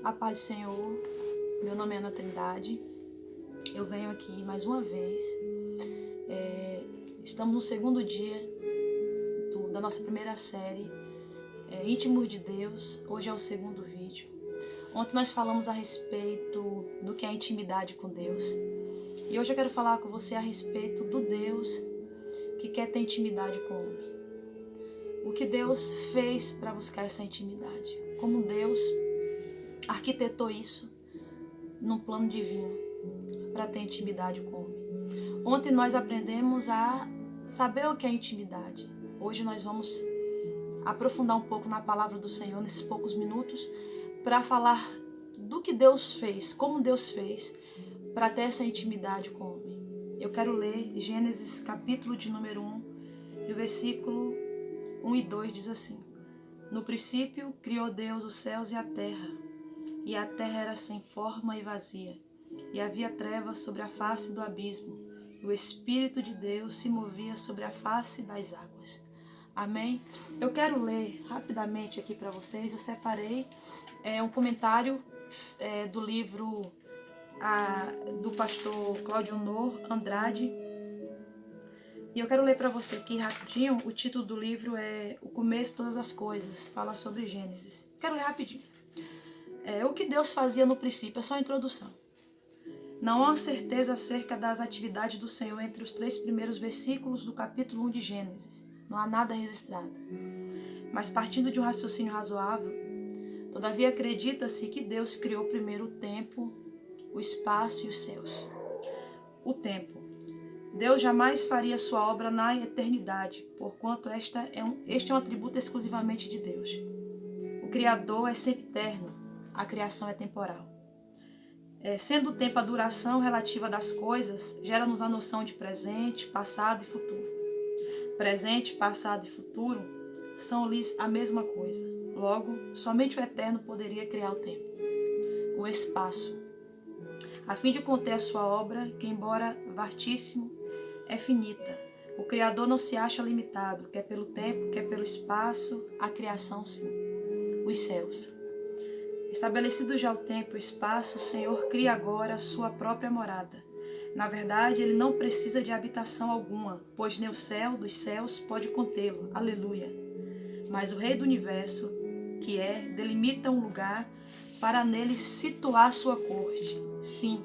A paz do Senhor, meu nome é Ana Trindade, eu venho aqui mais uma vez, estamos no segundo dia da nossa primeira série, Íntimos de Deus, hoje é o segundo vídeo. Ontem nós falamos a respeito do que é intimidade com Deus, e hoje eu quero falar com você a respeito do Deus que quer ter intimidade com o homem. O que Deus fez para buscar essa intimidade, como Deus arquitetou isso num plano divino para ter intimidade com o homem. Ontem nós aprendemos a saber o que é intimidade. Hoje nós vamos aprofundar um pouco na palavra do Senhor nesses poucos minutos para falar do que Deus fez, como Deus fez para ter essa intimidade com o homem. Eu quero ler Gênesis capítulo de número 1, e o versículo 1 e 2 diz assim: No princípio criou Deus os céus e a terra era sem forma e vazia, e havia trevas sobre a face do abismo, e o Espírito de Deus se movia sobre a face das águas. Amém? Eu quero ler rapidamente aqui para vocês, eu separei um comentário do livro do pastor Cláudio Honor Andrade, e eu quero ler para você aqui rapidinho. O título do livro é O Começo de Todas as Coisas, fala sobre Gênesis. Quero ler rapidinho. O que Deus fazia no princípio, é só a introdução. Não há certeza acerca das atividades do Senhor entre os 3 primeiros versículos do capítulo 1 de Gênesis. Não há nada registrado. Mas partindo de um raciocínio razoável, todavia acredita-se que Deus criou primeiro o tempo, o espaço e os céus. O tempo. Deus jamais faria sua obra na eternidade, porquanto este é um atributo exclusivamente de Deus. O Criador é sempre eterno. A criação é temporal. Sendo o tempo a duração relativa das coisas, gera-nos a noção de presente, passado e futuro. Presente, passado e futuro são-lhes a mesma coisa. Logo, somente o Eterno poderia criar o tempo. O espaço. A fim de conter a sua obra, que embora vastíssimo, é finita. O Criador não se acha limitado, quer pelo tempo, quer pelo espaço, a criação sim. Os céus. Estabelecido já o tempo e o espaço, o Senhor cria agora a sua própria morada. Na verdade, ele não precisa de habitação alguma, pois nem o céu dos céus pode contê-lo. Aleluia! Mas o Rei do Universo, delimita um lugar para nele situar sua corte. Sim,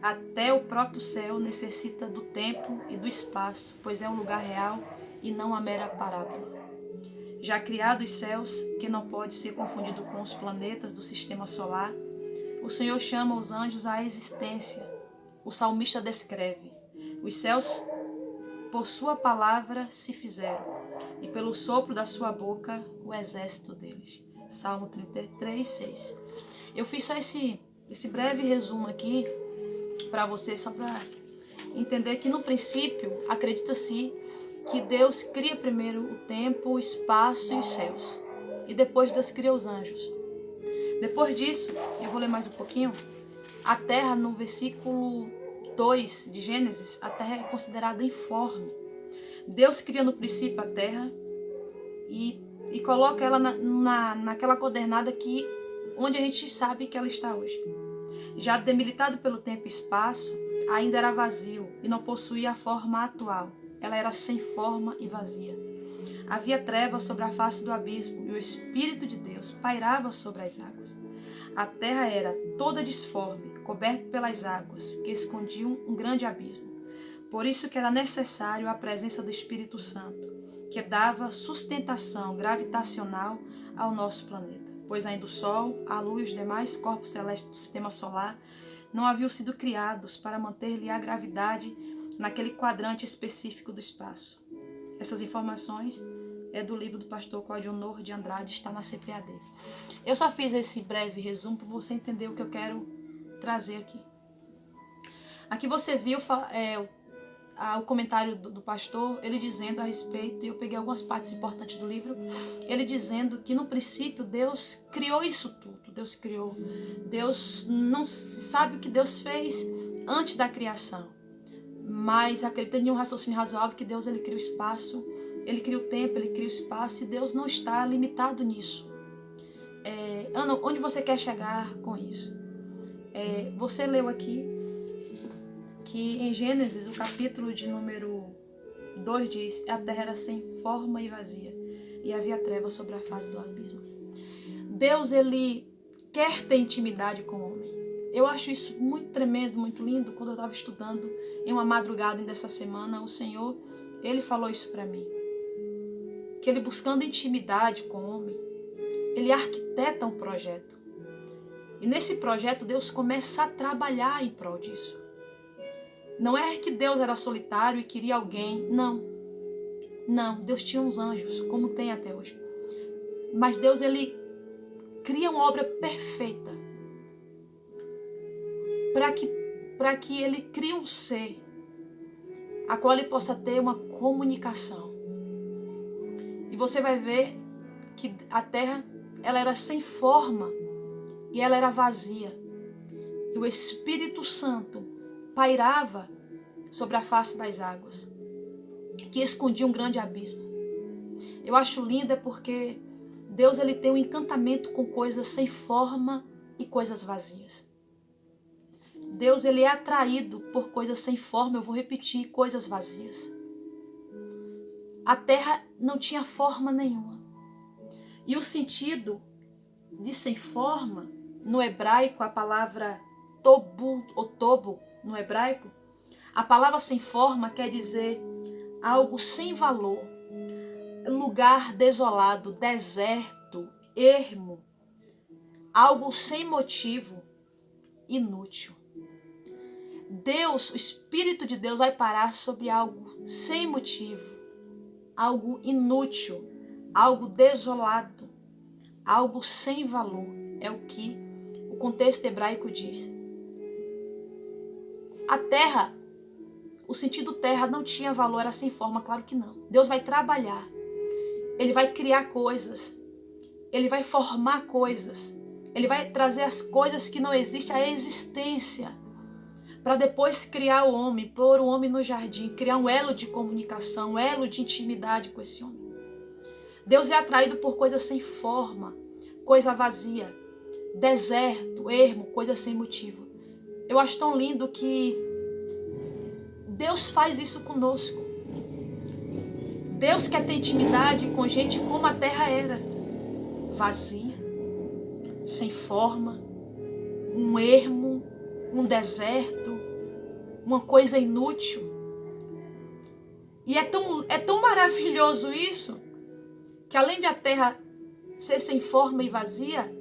até o próprio céu necessita do tempo e do espaço, pois é um lugar real e não uma mera parábola. Já criados os céus, que não pode ser confundido com os planetas do sistema solar, o Senhor chama os anjos à existência. O salmista descreve: os céus por sua palavra se fizeram, e pelo sopro da sua boca o exército deles. Salmo 33, 6. Eu fiz só esse breve resumo aqui para você, só para entender que no princípio acredita-se que Deus cria primeiro o tempo, o espaço e os céus. E depois Deus cria os anjos. Depois disso, eu vou ler mais um pouquinho. A terra, no versículo 2 de Gênesis, a terra é considerada informe. Deus cria no princípio a terra e coloca ela naquela coordenada onde a gente sabe que ela está hoje. Já debilitado pelo tempo e espaço, ainda era vazio e não possuía a forma atual. Ela era sem forma e vazia. Havia trevas sobre a face do abismo e o Espírito de Deus pairava sobre as águas. A terra era toda disforme, coberta pelas águas, que escondiam um grande abismo. Por isso que era necessário a presença do Espírito Santo, que dava sustentação gravitacional ao nosso planeta, pois ainda o Sol, a Lua e os demais corpos celestes do sistema solar não haviam sido criados para manter-lhe a gravidade naquele quadrante específico do espaço. Essas informações é do livro do pastor Cláudio Honor de Andrade, está na CPAD. Eu só fiz esse breve resumo para você entender o que eu quero trazer aqui. Aqui você viu o comentário do pastor, ele dizendo a respeito, e eu peguei algumas partes importantes do livro, ele dizendo que no princípio Deus criou isso tudo. Deus não sabe o que Deus fez antes da criação. Mas acreditando em um raciocínio razoável que Deus ele cria o espaço, ele cria o tempo, ele cria o espaço, e Deus não está limitado nisso. Ana, onde você quer chegar com isso? Você leu aqui que em Gênesis, o capítulo de número 2 diz: a terra era sem forma e vazia, e havia trevas sobre a face do abismo. Deus, ele quer ter intimidade com o homem. Eu acho isso muito tremendo, muito lindo. Quando eu estava estudando em uma madrugada dessa semana, o Senhor, ele falou isso para mim. Que ele, buscando intimidade com o homem, ele arquiteta um projeto. E nesse projeto, Deus começa a trabalhar em prol disso. Não é que Deus era solitário e queria alguém. Não. Não, Deus tinha uns anjos, como tem até hoje. Mas Deus, ele cria uma obra perfeita. Para que ele crie um ser, a qual ele possa ter uma comunicação. E você vai ver que a terra, ela era sem forma e ela era vazia. E o Espírito Santo pairava sobre a face das águas, que escondia um grande abismo. Eu acho lindo porque Deus, ele tem um encantamento com coisas sem forma e coisas vazias. Deus, ele é atraído por coisas sem forma, eu vou repetir, coisas vazias. A terra não tinha forma nenhuma. E o sentido de sem forma, no hebraico, a palavra tobu, ou tobo, no hebraico, a palavra sem forma quer dizer algo sem valor, lugar desolado, deserto, ermo, algo sem motivo, inútil. Deus, o Espírito de Deus vai parar sobre algo sem motivo, algo inútil, algo desolado, algo sem valor. É o que o contexto hebraico diz. A terra, o sentido terra não tinha valor, era sem forma, claro que não. Deus vai trabalhar, ele vai criar coisas, ele vai formar coisas, ele vai trazer as coisas que não existem à existência, para depois criar o homem, pôr o homem no jardim, criar um elo de comunicação, um elo de intimidade com esse homem. Deus é atraído por coisas sem forma, coisa vazia, deserto, ermo, coisa sem motivo. Eu acho tão lindo que Deus faz isso conosco. Deus quer ter intimidade com gente como a terra era, vazia, sem forma, um ermo, um deserto, uma coisa inútil. E é tão maravilhoso isso, que além de a terra ser sem forma e vazia,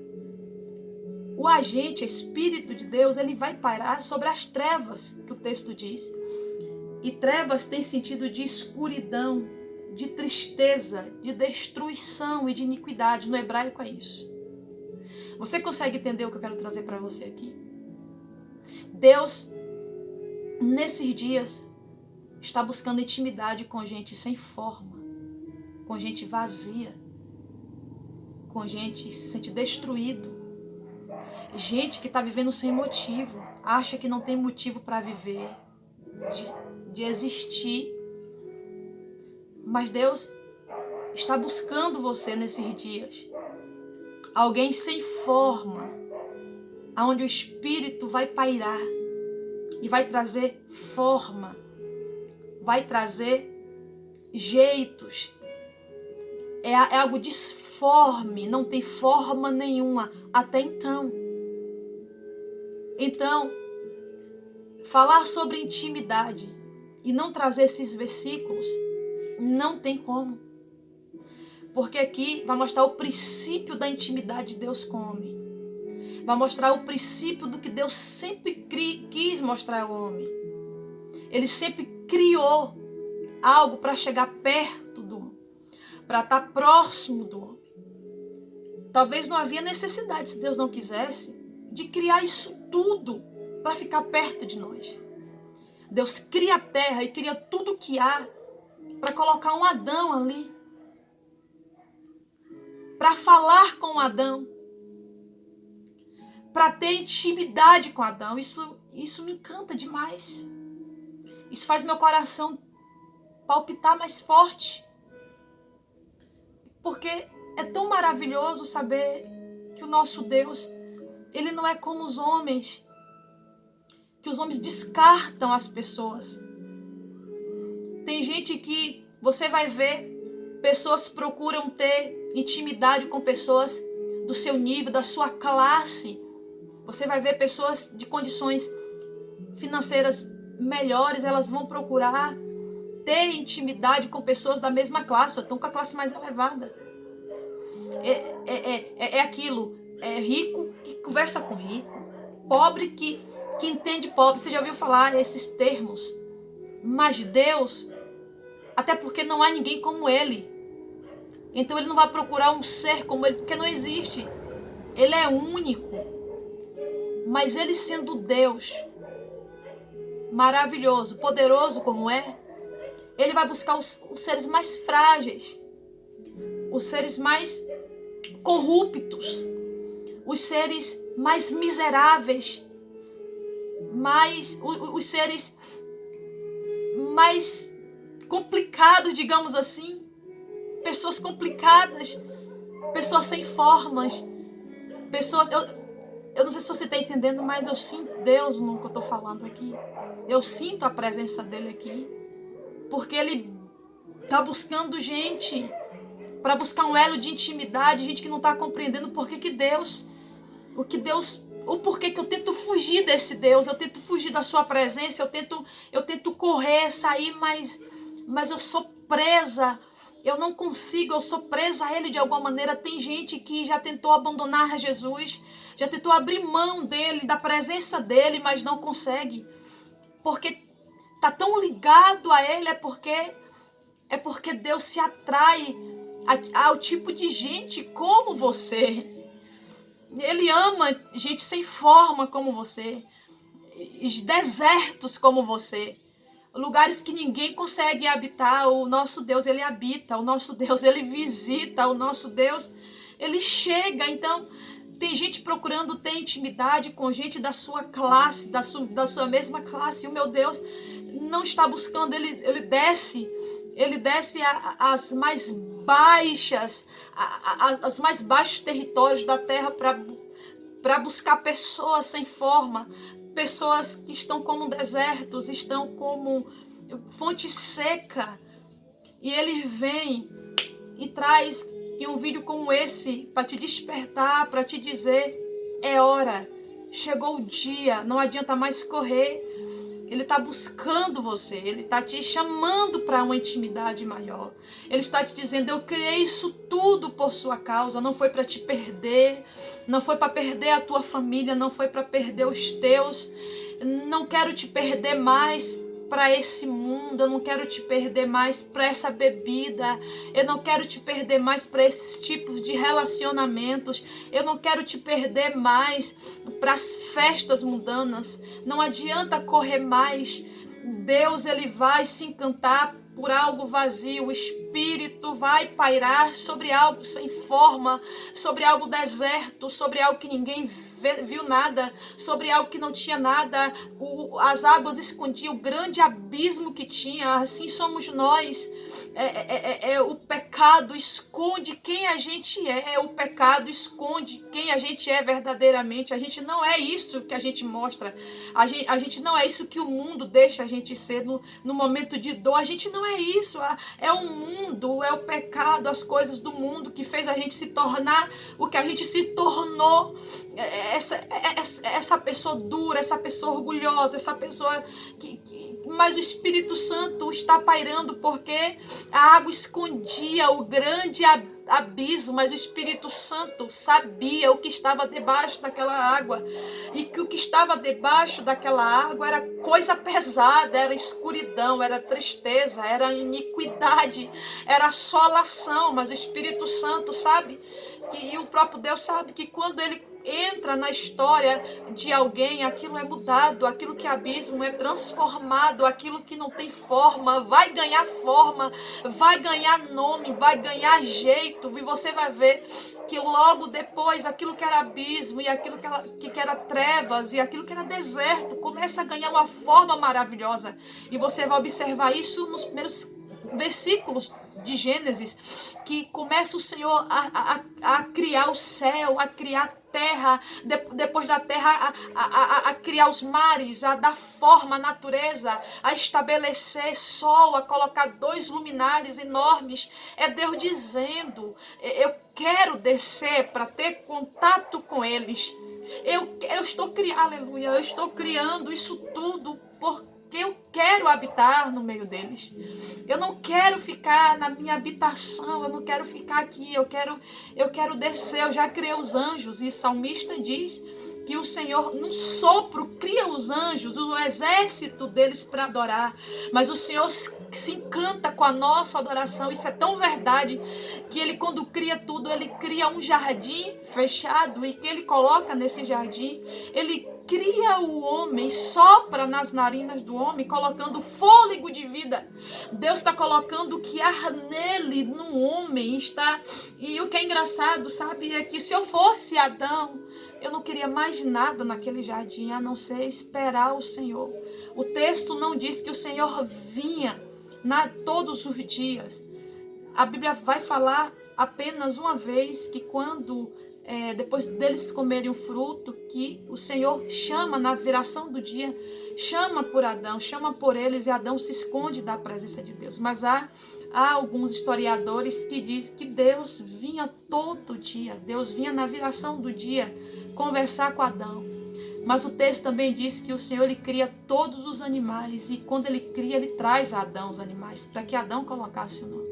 o agente, Espírito de Deus, ele vai pairar sobre as trevas, que o texto diz. E trevas tem sentido de escuridão, de tristeza, de destruição e de iniquidade. No hebraico é isso. Você consegue entender o que eu quero trazer para você aqui? Deus, nesses dias, está buscando intimidade com gente sem forma, com gente vazia, com gente que se sente destruído, gente que está vivendo sem motivo, acha que não tem motivo para viver, de existir. Mas Deus está buscando você nesses dias. Alguém sem forma, onde o Espírito vai pairar e vai trazer forma, vai trazer jeitos. É algo disforme, não tem forma nenhuma até então. Então, falar sobre intimidade e não trazer esses versículos, não tem como. Porque aqui vai mostrar o princípio da intimidade de Deus com o homem. Vai mostrar o princípio do que Deus sempre quis mostrar ao homem. Ele sempre criou algo para chegar perto do homem, para estar próximo do homem. Talvez não havia necessidade, se Deus não quisesse, de criar isso tudo para ficar perto de nós. Deus cria a terra e cria tudo que há para colocar um Adão ali, para falar com Adão, para ter intimidade com Adão. Isso me encanta demais. Isso faz meu coração palpitar mais forte. Porque é tão maravilhoso saber que o nosso Deus, ele não é como os homens, que os homens descartam as pessoas. Tem gente que você vai ver, pessoas procuram ter intimidade com pessoas do seu nível, da sua classe. Você vai ver pessoas de condições financeiras melhores, elas vão procurar ter intimidade com pessoas da mesma classe, ou estão com a classe mais elevada. É aquilo, é rico que conversa com rico, pobre que entende pobre. Você já ouviu falar esses termos? Mas Deus, até porque não há ninguém como Ele. Então Ele não vai procurar um ser como Ele, porque não existe. Ele é único. Mas Ele sendo Deus, maravilhoso, poderoso como é, Ele vai buscar os seres mais frágeis, os seres mais corruptos, os seres mais miseráveis, os seres mais complicados, digamos assim, pessoas complicadas, pessoas sem formas, pessoas... Eu não sei se você está entendendo, mas eu sinto Deus no que eu estou falando aqui. Eu sinto a presença dele aqui, porque ele está buscando gente para buscar um elo de intimidade, gente que não está compreendendo o porquê que eu tento fugir desse Deus, eu tento fugir da sua presença, eu tento correr, sair, mas eu sou presa, eu não consigo, eu sou presa a Ele de alguma maneira. Tem gente que já tentou abandonar Jesus, já tentou abrir mão dele, da presença dele, mas não consegue, porque está tão ligado a Ele, é porque Deus se atrai ao tipo de gente como você. Ele ama gente sem forma como você, desertos como você, lugares que ninguém consegue habitar. O nosso Deus, ele habita, o nosso Deus, ele visita, o nosso Deus, ele chega. Então, tem gente procurando ter intimidade com gente da sua classe, da sua mesma classe, e o meu Deus não está buscando, ele desce às mais baixas, aos mais baixos territórios da terra para buscar pessoas sem forma, pessoas que estão como desertos, estão como fonte seca. E ele vem e traz em um vídeo como esse para te despertar, para te dizer: é hora, chegou o dia, não adianta mais correr. Ele está buscando você, ele está te chamando para uma intimidade maior. Ele está te dizendo: eu criei isso tudo por sua causa, não foi para te perder, não foi para perder a tua família, não foi para perder os teus. Não quero te perder mais para esse mundo, eu não quero te perder mais para essa bebida, eu não quero te perder mais para esses tipos de relacionamentos, eu não quero te perder mais para as festas mundanas. Não adianta correr mais. Deus, ele vai se encantar por algo vazio, o Espírito vai pairar sobre algo sem forma, sobre algo deserto, sobre algo que ninguém viu nada, sobre algo que não tinha nada. As águas escondiam o grande abismo que tinha. Assim somos nós. O pecado esconde quem a gente é, o pecado esconde quem a gente é verdadeiramente. A gente não é isso que a gente mostra, a gente não é isso que o mundo deixa a gente ser no momento de dor. A gente não é isso, é o mundo, é o pecado, as coisas do mundo que fez a gente se tornar o que a gente se tornou. Essa pessoa dura, essa pessoa orgulhosa, essa pessoa mas o Espírito Santo está pairando, porque a água escondia o grande abismo, mas o Espírito Santo sabia o que estava debaixo daquela água, e que o que estava debaixo daquela água era coisa pesada, era escuridão, era tristeza, era iniquidade, era assolação. Mas o Espírito Santo sabe, e o próprio Deus sabe, que quando ele entra na história de alguém, aquilo é mudado, aquilo que é abismo é transformado, aquilo que não tem forma vai ganhar forma, vai ganhar nome, vai ganhar jeito. E você vai ver que logo depois aquilo que era abismo, e aquilo que era trevas, e aquilo que era deserto começa a ganhar uma forma maravilhosa. E você vai observar isso nos primeiros versículos de Gênesis, que começa o Senhor a criar o céu, a criar a terra, depois da terra a criar os mares, a dar forma à natureza, a estabelecer sol, a colocar 2 luminares enormes. É Deus dizendo, eu quero descer para ter contato com eles. Eu estou criando, aleluia, eu estou criando isso tudo porque eu quero habitar no meio deles. Eu não quero ficar na minha habitação, eu não quero ficar aqui, eu quero descer. Eu já criei os anjos, e o salmista diz que o Senhor, num sopro, cria os anjos, o exército deles para adorar. Mas o Senhor se encanta com a nossa adoração. Isso é tão verdade que Ele, quando cria tudo, Ele cria um jardim fechado, e que Ele coloca nesse jardim, Ele cria o homem, sopra nas narinas do homem, colocando fôlego de vida. Deus está colocando o que há nele, no homem, está. E o que é engraçado, sabe, é que se eu fosse Adão, eu não queria mais nada naquele jardim, a não ser esperar o Senhor. O texto não diz que o Senhor vinha todos os dias. A Bíblia vai falar apenas uma vez que quando, depois deles comerem o fruto, que o Senhor chama na viração do dia, chama por Adão, chama por eles, e Adão se esconde da presença de Deus. Mas há alguns historiadores que dizem que Deus vinha todo dia, Deus vinha na viração do dia conversar com Adão. Mas o texto também diz que o Senhor, Ele cria todos os animais, e quando Ele cria, Ele traz a Adão os animais, para que Adão colocasse o nome.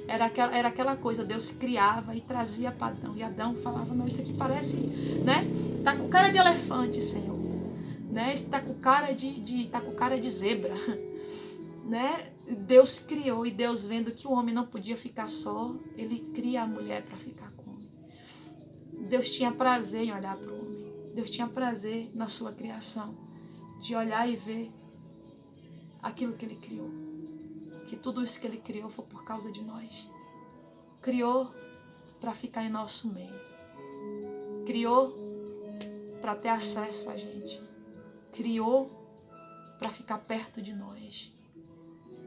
Era aquela coisa, Deus criava e trazia para Adão, e Adão falava, não, isso aqui parece, né? Tá com cara de elefante, Senhor, né? Isso tá com cara de zebra, né? Deus criou, e Deus, vendo que o homem não podia ficar só, Ele cria a mulher para ficar com o homem. Deus tinha prazer em olhar para o homem. Deus tinha prazer na sua criação, de olhar e ver aquilo que Ele criou. Que tudo isso que Ele criou foi por causa de nós. Criou para ficar em nosso meio. Criou para ter acesso a gente. Criou para ficar perto de nós.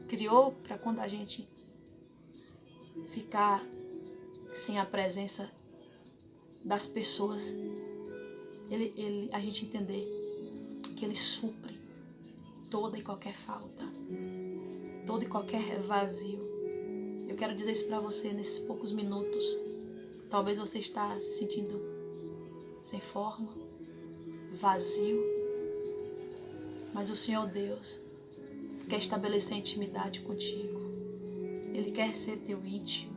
Criou para quando a gente ficar sem a presença das pessoas, a gente entender que Ele supre toda e qualquer falta, todo e qualquer vazio. Eu quero dizer isso para você nesses poucos minutos. Talvez você está se sentindo sem forma, vazio, mas o Senhor Deus quer estabelecer intimidade contigo. Ele quer ser teu íntimo.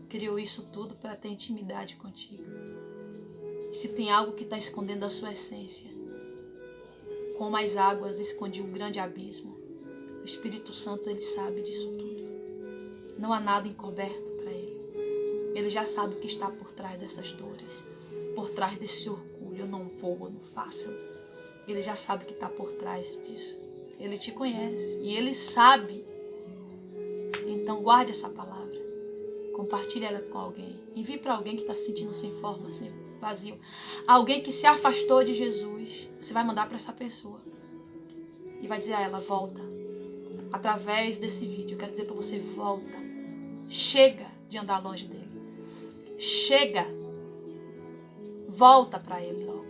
Criou isso tudo para ter intimidade contigo. E se tem algo que está escondendo a sua essência, como as águas escondiam um grande abismo, o Espírito Santo, Ele sabe disso tudo. Não há nada encoberto para Ele. Ele já sabe o que está por trás dessas dores, por trás desse orgulho. Eu não vou, eu não faço. Ele já sabe o que está por trás disso. Ele te conhece e Ele sabe. Então guarde essa palavra. Compartilhe ela com alguém. Envie para alguém que está se sentindo sem forma, sem vazio. Alguém que se afastou de Jesus. Você vai mandar para essa pessoa. E vai dizer a ela, volta. Através desse vídeo, eu quero dizer para você, volta. Chega de andar longe dele. Chega. Volta para ele logo.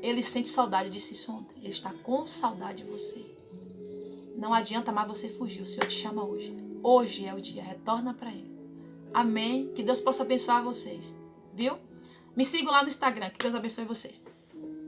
Ele sente saudade, eu disse isso ontem. Ele está com saudade de você. Não adianta mais você fugir. O Senhor te chama hoje. Hoje é o dia. Retorna para Ele. Amém. Que Deus possa abençoar vocês. Viu? Me sigam lá no Instagram. Que Deus abençoe vocês.